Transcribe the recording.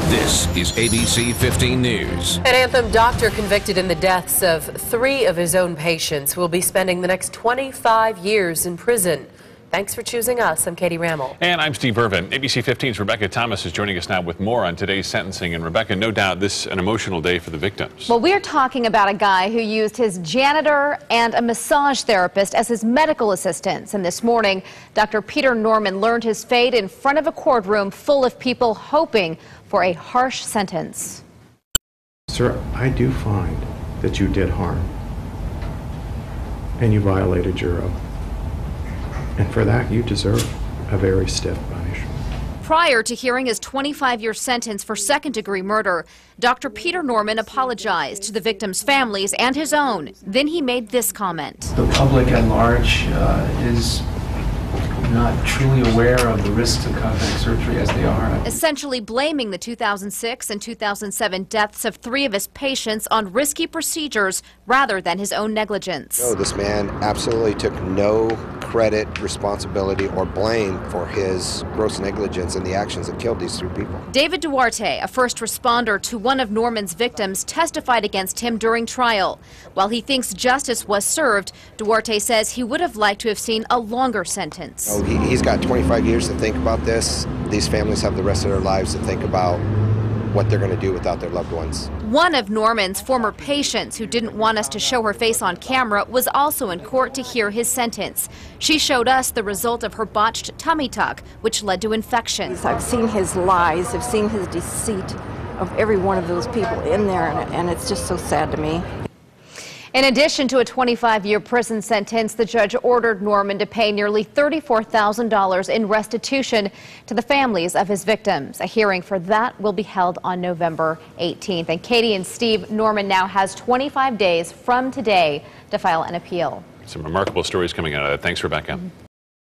This is ABC 15 News. An Anthem doctor convicted in the deaths of 3 of his own patients will be spending the next 25 years in prison. Thanks for choosing us. I'm Katie Rammel. And I'm Steve Irvin. ABC 15's Rebecca Thomas is joining us now with more on today's sentencing. And Rebecca, no doubt this is an emotional day for the victims. Well, we're talking about a guy who used his janitor and a massage therapist as his medical assistants. And this morning, Dr. Peter Normann learned his fate in front of a courtroom full of people hoping for a harsh sentence. Sir, I do find that you did harm and you violated your oath. And for that, you deserve a very stiff punishment. Prior to hearing his 25-year sentence for second-degree murder, Dr. Peter Normann apologized to the victims' families and his own. Then he made this comment. The public at large is not truly aware of the risks of cosmetic surgery as they are. Essentially blaming the 2006 and 2007 deaths of 3 of his patients on risky procedures rather than his own negligence. No, this man absolutely took no credit, responsibility, or blame for his gross negligence in the actions that killed these 3 people. David Duarte, a first responder to one of Normann's victims, testified against him during trial. While he thinks justice was served, Duarte says he would have liked to have seen a longer sentence. Oh, he's got 25 years to think about this. These families have the rest of their lives to think about what they're going to do without their loved ones. One of Normann's former patients, who didn't want us to show her face on camera, was also in court to hear his sentence. She showed us the result of her botched tummy tuck, which led to infection. I've seen his lies, I've seen his deceit of every one of those people in there, and it's just so sad to me. In addition to a 25-year prison sentence, the judge ordered Normann to pay nearly $34,000 in restitution to the families of his victims. A hearing for that will be held on November 18th. And Katie and Steve, Normann now has 25 days from today to file an appeal. Some remarkable stories coming out of that. Thanks, Rebecca.